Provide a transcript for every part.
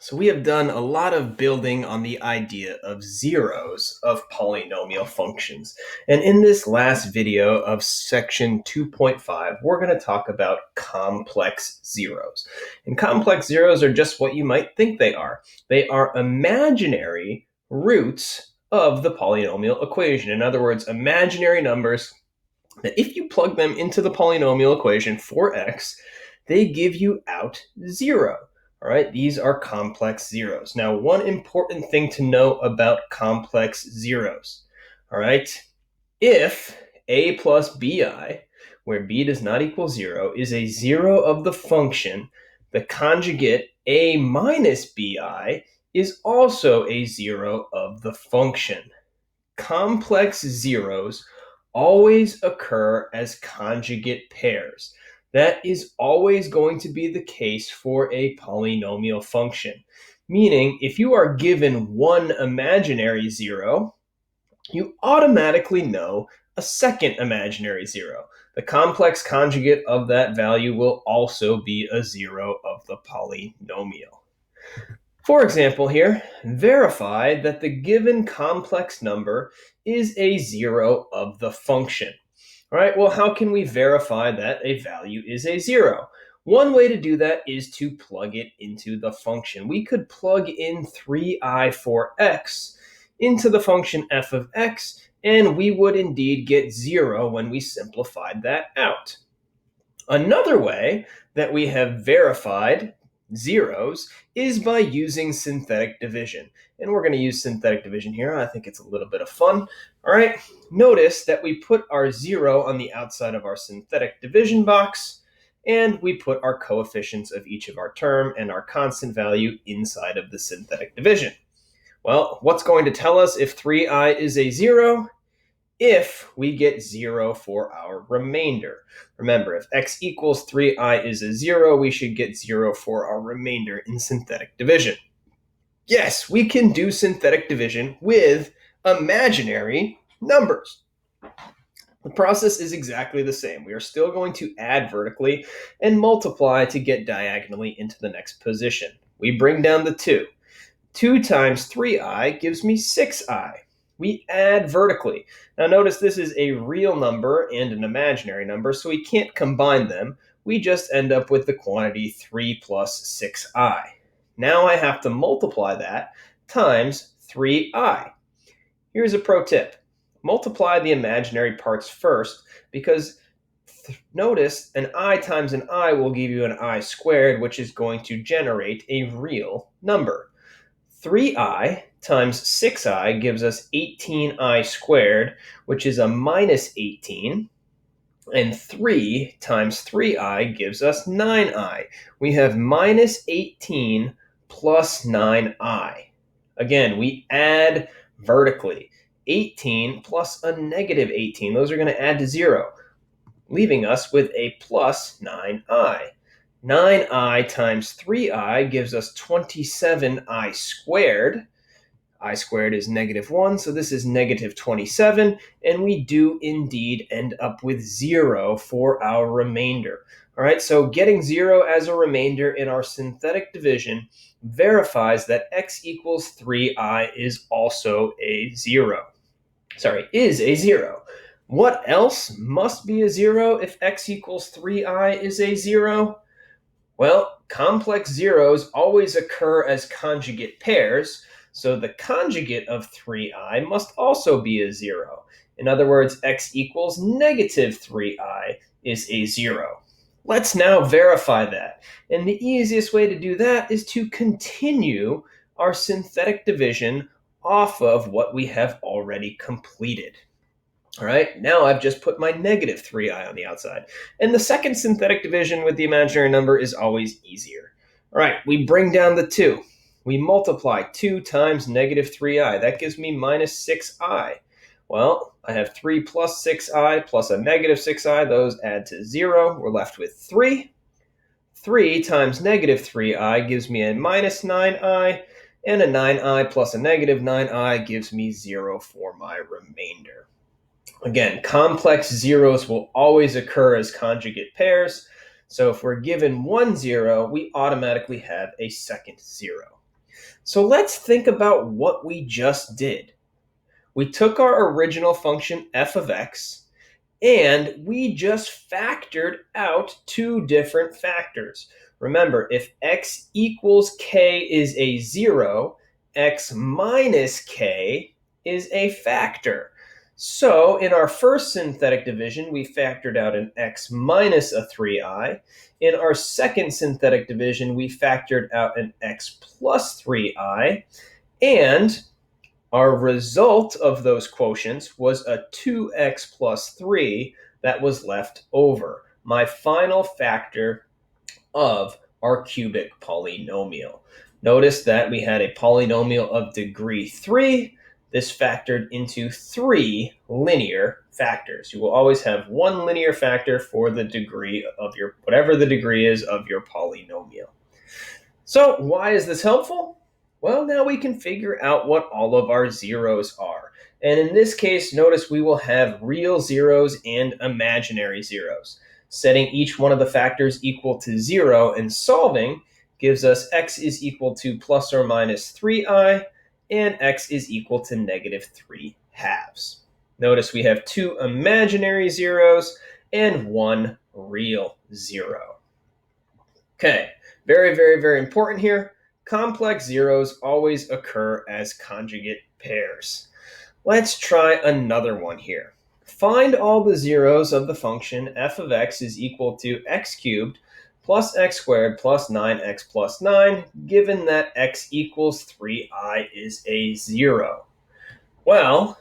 So we have done a lot of building on the idea of zeros of polynomial functions. And in this last video of section 2.5, we're going to talk about complex zeros. And complex zeros are just what you might think they are. They are imaginary roots of the polynomial equation. In other words, imaginary numbers that if you plug them into the polynomial equation for x, they give you out 0. All right, these are complex zeros. Now, one important thing to know about complex zeros, all right, if a plus bi, where b does not equal 0, is a 0 of the function, the conjugate a minus bi is also a 0 of the function. Complex zeros always occur as conjugate pairs. That is always going to be the case for a polynomial function. Meaning, if you are given one imaginary zero, you automatically know a second imaginary zero. The complex conjugate of that value will also be a 0 of the polynomial. For example here, verify that the given complex number is a 0 of the function. All right, well, how can we verify that a value is a 0? One way to do that is to plug it into the function. We could plug in 3i for x into the function f of x, and we would indeed get 0 when we simplified that out. Another way that we have verified zeros is by using synthetic division. And we're going to use synthetic division here. I think it's a little bit of fun. All right, notice that we put our 0 on the outside of our synthetic division box, and we put our coefficients of each of our term and our constant value inside of the synthetic division. Well, what's going to tell us if 3i is a 0? If we get 0 for our remainder. Remember, if x equals 3i is a 0, we should get 0 for our remainder in synthetic division. Yes, we can do synthetic division with imaginary numbers. The process is exactly the same. We are still going to add vertically and multiply to get diagonally into the next position. We bring down the 2. 2 times 3i gives me 6i. We add vertically. Now notice this is a real number and an imaginary number, so we can't combine them. We just end up with the quantity 3 plus 6i. Now I have to multiply that times 3i. Here's a pro tip. Multiply the imaginary parts first, because notice an I times an I will give you an I squared, which is going to generate a real number. 3i times 6i gives us 18i squared, which is a minus 18. And 3 times 3i gives us 9i. We have minus 18 plus 9i. Again, we add vertically. 18 plus a negative 18. Those are going to add to 0, leaving us with a plus 9i. 9i times 3i gives us 27i squared. I squared is negative 1, so this is negative 27, and we do indeed end up with 0 for our remainder. All right, so getting 0 as a remainder in our synthetic division verifies that x equals 3i is also a 0. Is a 0. What else must be a 0 if x equals 3i is a 0? Well, complex zeros always occur as conjugate pairs, so the conjugate of 3i must also be a 0. In other words, x equals negative 3i is a 0. Let's now verify that. And the easiest way to do that is to continue our synthetic division off of what we have already completed. All right, now I've just put my negative 3i on the outside. And the second synthetic division with the imaginary number is always easier. All right, we bring down the 2. We multiply 2 times negative 3i. That gives me minus 6i. Well, I have 3 plus 6i plus a negative 6i. Those add to 0. We're left with 3. 3 times negative 3i gives me a minus 9i. And a 9i plus a negative 9i gives me 0 for my remainder. Again, complex zeros will always occur as conjugate pairs. So if we're given one 0, we automatically have a second 0. So let's think about what we just did. We took our original function f of x, and we just factored out two different factors. Remember, if x equals k is a 0, x minus k is a factor. So in our first synthetic division, we factored out an x minus a 3i. In our second synthetic division, we factored out an x plus 3i. And our result of those quotients was a 2x plus 3 that was left over, my final factor of our cubic polynomial. Notice that we had a polynomial of degree 3. This factored into 3 linear factors. You will always have one linear factor for the degree of your, whatever the degree is of your polynomial. So why is this helpful? Well, now we can figure out what all of our zeros are. And in this case, notice we will have real zeros and imaginary zeros. Setting each one of the factors equal to 0 and solving gives us x is equal to plus or minus 3i, and x is equal to negative 3 halves. Notice we have two imaginary zeros and one real zero. Okay, very, very, very important here. Complex zeros always occur as conjugate pairs. Let's try another one here. Find all the zeros of the function f of x is equal to x cubed plus x squared plus 9x plus 9, given that x equals 3i is a 0. Well,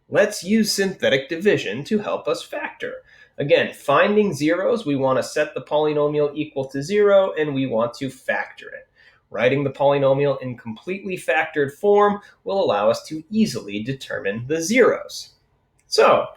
let's use synthetic division to help us factor. Again, finding zeros, we want to set the polynomial equal to 0, and we want to factor it. Writing the polynomial in completely factored form will allow us to easily determine the zeros. So,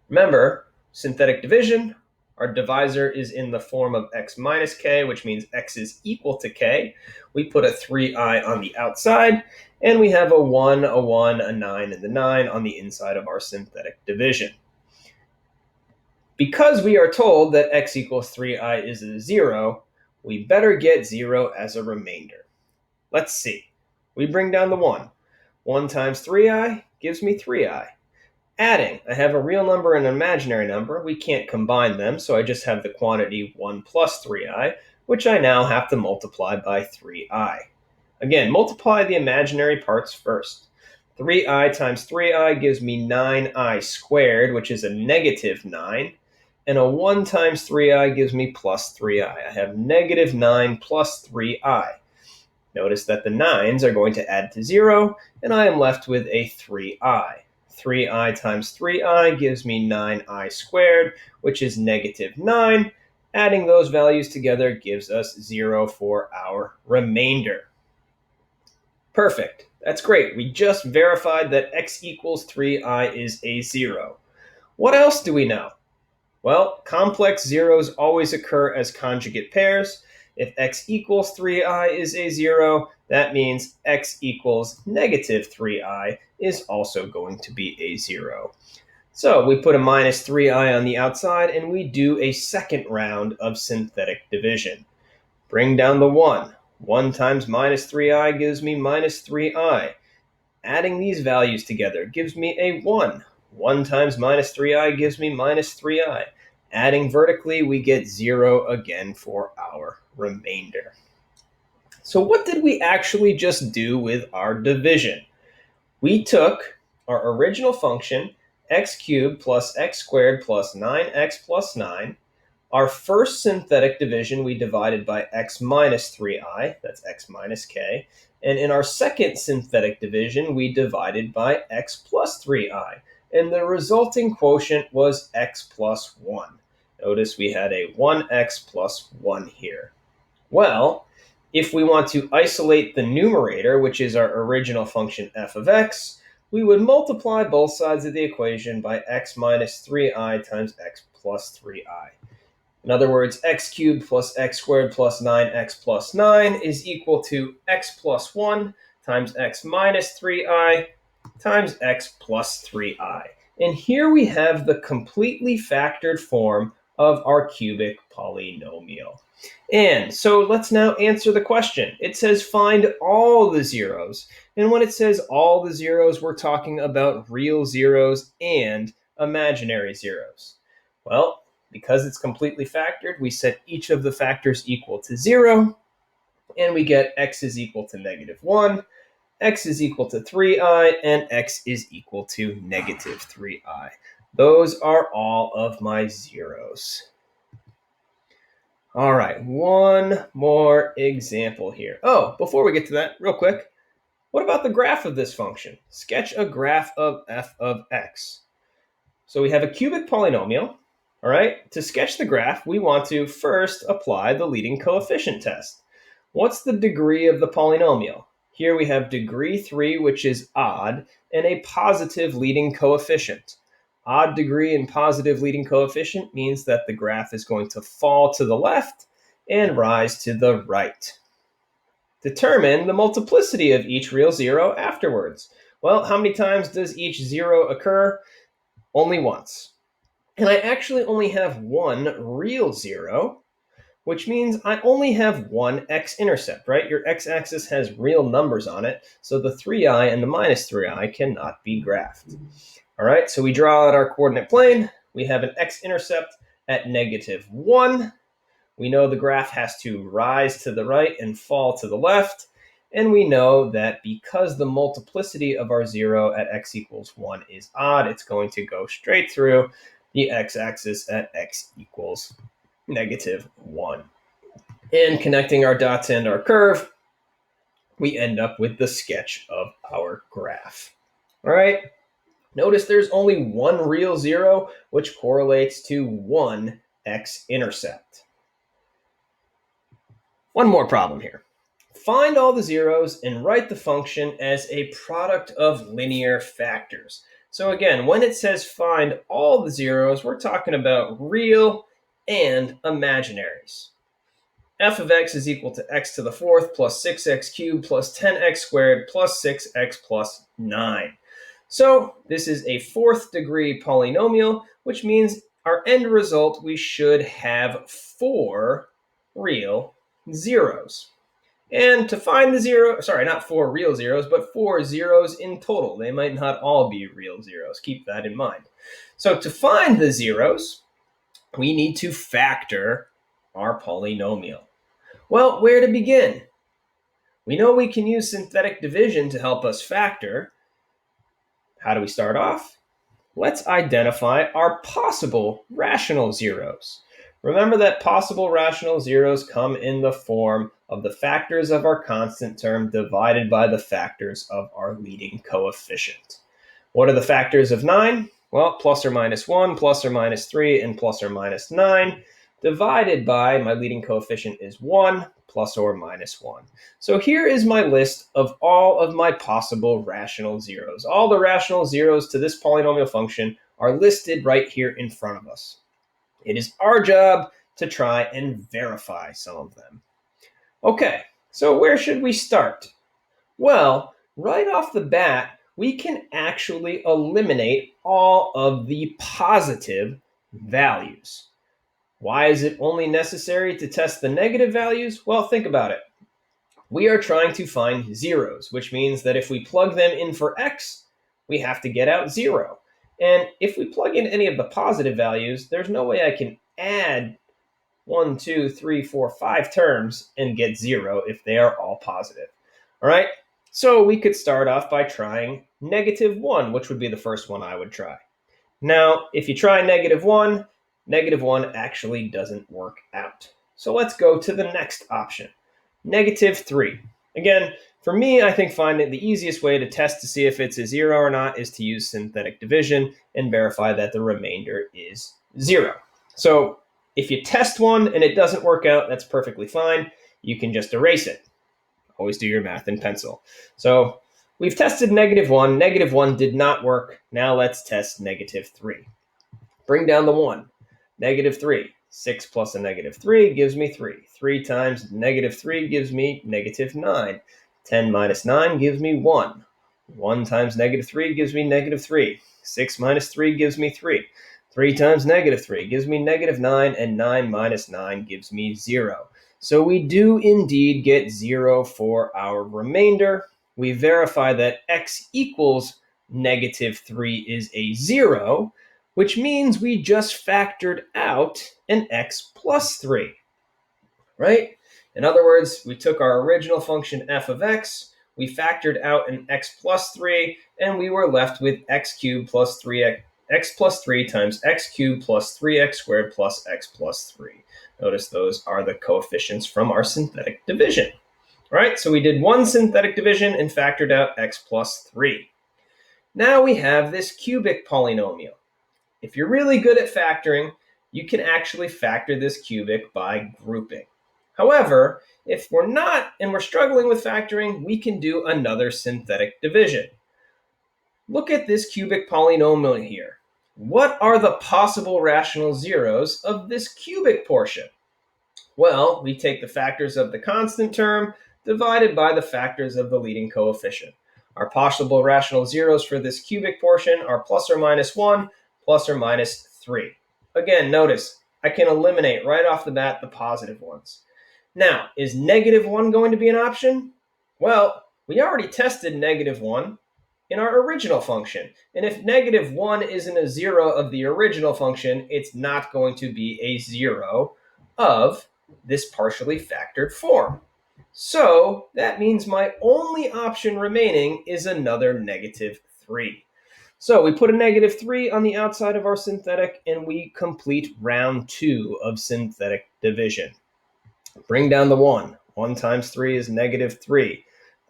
remember, synthetic division, our divisor is in the form of x minus k, which means x is equal to k. We put a 3i on the outside, and we have a 1, a 1, a 9, and the 9 on the inside of our synthetic division. Because we are told that x equals 3i is a 0, we better get 0 as a remainder. Let's see. We bring down the 1. 1 times 3i gives me 3i. Adding, I have a real number and an imaginary number. We can't combine them, so I just have the quantity 1 plus 3i, which I now have to multiply by 3i. Again, multiply the imaginary parts first. 3i times 3i gives me 9i squared, which is a negative 9. And a 1 times 3i gives me plus 3i. I have negative 9 plus 3i. Notice that the 9s are going to add to 0, and I am left with a 3i. 3i times 3i gives me 9i squared, which is negative 9. Adding those values together gives us 0 for our remainder. Perfect. That's great. We just verified that x equals 3i is a 0. What else do we know? Well, complex zeros always occur as conjugate pairs. If x equals 3i is a 0, that means x equals negative 3i is also going to be a 0. So we put a minus 3i on the outside, and we do a second round of synthetic division. Bring down the 1. 1 times minus 3i gives me minus 3i. Adding these values together gives me a 1. 1 times minus 3i gives me minus 3i. Adding vertically, we get 0 again for our remainder. So what did we actually just do with our division? We took our original function, x cubed plus x squared plus 9x plus 9. Our first synthetic division, we divided by x minus 3i, that's x minus k. And in our second synthetic division, we divided by x plus 3i. And the resulting quotient was x plus 1. Notice we had a 1x plus 1 here. Well, if we want to isolate the numerator, which is our original function f of x, we would multiply both sides of the equation by x minus 3i times x plus 3i. In other words, x cubed plus x squared plus 9x plus 9 is equal to x plus 1 times x minus 3i times x plus 3i. And here we have the completely factored form of our cubic polynomial. And so let's now answer the question. It says find all the zeros. And when it says all the zeros, we're talking about real zeros and imaginary zeros. Well, because it's completely factored, we set each of the factors equal to 0, and we get x is equal to -1, x is equal to 3i, and x is equal to -3i. Those are all of my zeros. All right, one more example here. Oh, before we get to that, real quick, what about the graph of this function? Sketch a graph of f of x. So we have a cubic polynomial. All right, to sketch the graph, we want to first apply the leading coefficient test. What's the degree of the polynomial? Here we have degree 3, which is odd, and a positive leading coefficient. Odd degree and positive leading coefficient means that the graph is going to fall to the left and rise to the right. Determine the multiplicity of each real zero afterwards. Well, how many times does each zero occur? Only once. And I actually only have one real zero, which means I only have one x-intercept, right? Your x-axis has real numbers on it, so the 3i and the -3i cannot be graphed. All right, so we draw out our coordinate plane. We have an x-intercept at -1. We know the graph has to rise to the right and fall to the left. And we know that because the multiplicity of our 0 at x equals 1 is odd, it's going to go straight through the x-axis at x equals -1. And connecting our dots and our curve, we end up with the sketch of our graph. All right, notice there's only one real zero, which correlates to one x-intercept. One more problem here. Find all the zeros and write the function as a product of linear factors. So again, when it says find all the zeros, we're talking about real and imaginaries. F of x is equal to x to the fourth plus 6x cubed plus 10x squared plus 6x plus 9. So this is a fourth degree polynomial, which means our end result, we should have 4 real zeros. And to find the zero, sorry, not 4 real zeros, but 4 zeros in total. They might not all be real zeros. Keep that in mind. So to find the zeros, we need to factor our polynomial. Well, where to begin? We know we can use synthetic division to help us factor. How do we start off? Let's identify our possible rational zeros. Remember that possible rational zeros come in the form of the factors of our constant term divided by the factors of our leading coefficient. What are the factors of 9? Well, plus or minus 1, plus or minus 3, and plus or minus 9, divided by, my leading coefficient is 1, plus or minus 1. So here is my list of all of my possible rational zeros. All the rational zeros to this polynomial function are listed right here in front of us. It is our job to try and verify some of them. Okay, so where should we start? Well, right off the bat, we can actually eliminate all of the positive values. Why is it only necessary to test the negative values? Well, think about it. We are trying to find zeros, which means that if we plug them in for x, we have to get out 0. And if we plug in any of the positive values, there's no way I can add 1, 2, 3, 4, 5 terms and get 0 if they are all positive. All right, so we could start off by trying -1, which would be the first one I would try. Now, if you try -1, -1 actually doesn't work out. So let's go to the next option, -3. Again, for me, I think finding the easiest way to test to see if it's a 0 or not is to use synthetic division and verify that the remainder is 0. So if you test one and it doesn't work out, that's perfectly fine. You can just erase it. Always do your math in pencil. So we've tested -1. -1 did not work. Now let's test -3. Bring down the 1. -3. 6 plus a -3 gives me 3. 3 times -3 gives me -9. 10 minus 9 gives me 1. 1 times -3 gives me -3. 6 minus 3 gives me 3. 3 times negative 3 gives me negative 9, and 9 minus 9 gives me 0. So we do indeed get 0 for our remainder. We verify that x equals negative 3 is a 0, which means we just factored out an x plus 3, right? In other words, we took our original function f of x, we factored out an x plus 3, and we were left with x cubed plus 3x plus 3 times x cubed plus 3x squared plus x plus 3. Notice those are the coefficients from our synthetic division. All right, so we did one synthetic division and factored out x plus 3. Now we have this cubic polynomial. If you're really good at factoring, you can actually factor this cubic by grouping. However, if we're not and we're struggling with factoring, we can do another synthetic division. Look at this cubic polynomial here. What are the possible rational zeros of this cubic portion? Well, we take the factors of the constant term divided by the factors of the leading coefficient. Our possible rational zeros for this cubic portion are plus or minus 1, plus or minus 3. Again, notice I can eliminate right off the bat the positive ones. Now, is negative 1 going to be an option? Well, we already tested negative 1 in our original function. And if negative 1 isn't a 0 of the original function, it's not going to be a 0 of this partially factored form. So that means my only option remaining is another negative 3. So we put a negative 3 on the outside of our synthetic, and we complete round 2 of synthetic division. Bring down the 1. 1 times 3 is negative 3.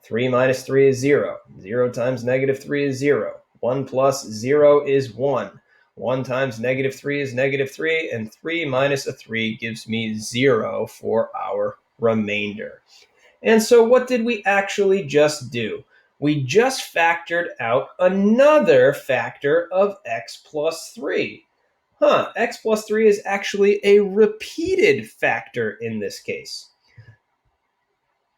3 minus 3 is 0. 0 times negative 3 is 0. 1 plus 0 is 1. 1 times negative 3 is negative 3, and 3 minus a 3 gives me 0 for our remainder. And so what did we actually just do? We just factored out another factor of x plus 3. X plus 3 is actually a repeated factor in this case.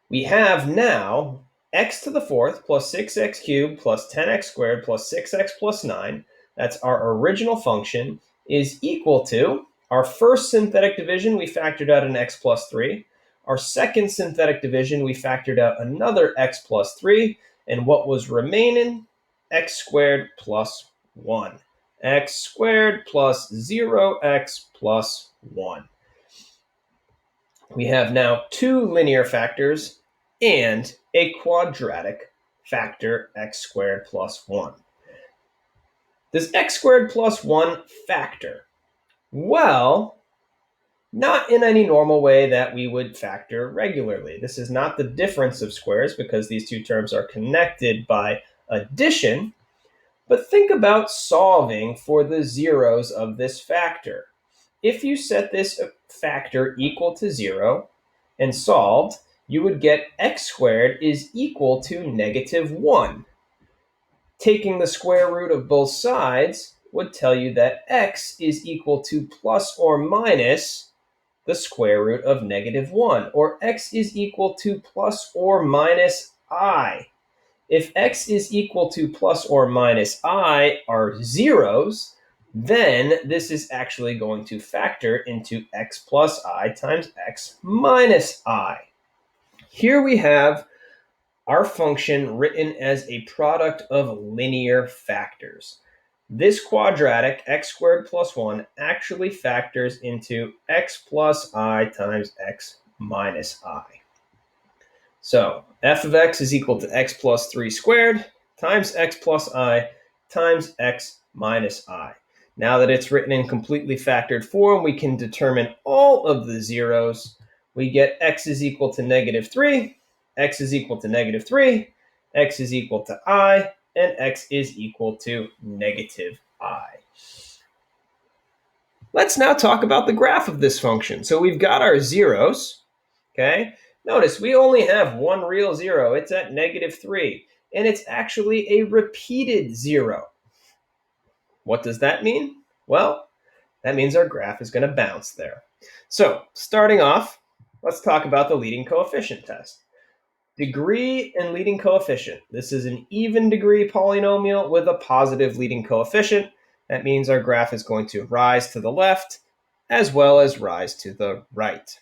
We have now x to the fourth plus 6x cubed plus 10x squared plus 6x plus 9, that's our original function, is equal to our first synthetic division, we factored out an x plus 3. Our second synthetic division, we factored out another x plus 3. And what was remaining? X squared plus 1. X squared plus 0x plus 1. We have now two linear factors and a quadratic factor, x squared plus 1. Does x squared plus 1 factor? Well, not in any normal way that we would factor regularly. This is not the difference of squares because these two terms are connected by addition. But think about solving for the zeros of this factor. If you set this factor equal to 0 and solved, you would get x squared is equal to negative 1. Taking the square root of both sides would tell you that x is equal to plus or minus the square root of negative 1, or x is equal to plus or minus I. If x is equal to plus or minus I are zeros, then this is actually going to factor into x plus I times x minus I. Here we have our function written as a product of linear factors. This quadratic, x squared plus 1, actually factors into x plus I times x minus I. So f of x is equal to x plus 3 squared times x plus I times x minus I. Now that it's written in completely factored form, we can determine all of the zeros. We get x is equal to negative 3, x is equal to negative 3, x is equal to I, and x is equal to negative I. Let's now talk about the graph of this function. So we've got our zeros, okay? Notice we only have one real zero. It's at negative 3, and it's actually a repeated 0. What does that mean? Well, that means our graph is going to bounce there. So starting off, let's talk about the leading coefficient test. Degree and leading coefficient. This is an even degree polynomial with a positive leading coefficient. That means our graph is going to rise to the left as well as rise to the right.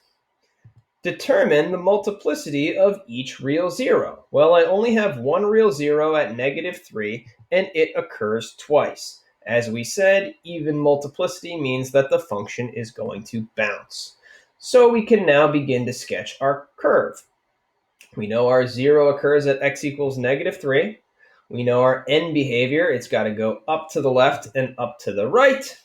Determine the multiplicity of each real zero. Well, I only have one real zero at -3, and it occurs twice. As we said, even multiplicity means that the function is going to bounce. So we can now begin to sketch our curve. We know our zero occurs at x equals -3. We know our end behavior, it's got to go up to the left and up to the right.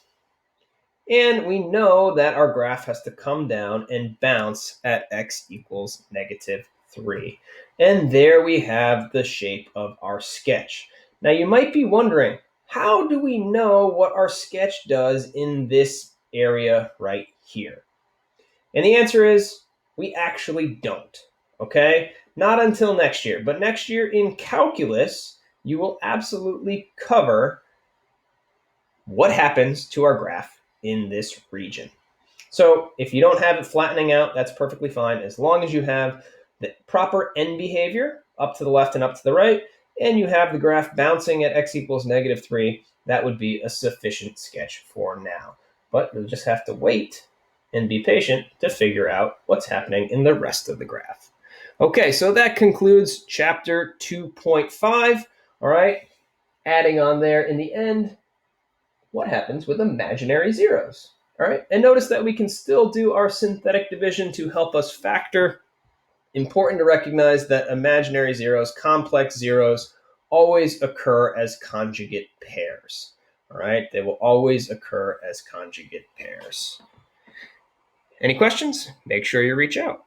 And we know that our graph has to come down and bounce at x equals -3. And there we have the shape of our sketch. Now you might be wondering, how do we know what our sketch does in this area right here? And the answer is, we actually don't, okay? Not until next year. But next year in calculus, you will absolutely cover what happens to our graph in this region. So if you don't have it flattening out, that's perfectly fine, as long as you have the proper end behavior up to the left and up to the right, and you have the graph bouncing at x equals -3, that would be a sufficient sketch for now. But you'll just have to wait and be patient to figure out what's happening in the rest of the graph. Okay, so that concludes chapter 2.5. All right, adding on there in the end, what happens with imaginary zeros? All right, and notice that we can still do our synthetic division to help us factor. Important to recognize that imaginary zeros, complex zeros, always occur as conjugate pairs. All right, they will always occur as conjugate pairs. Any questions? Make sure you reach out.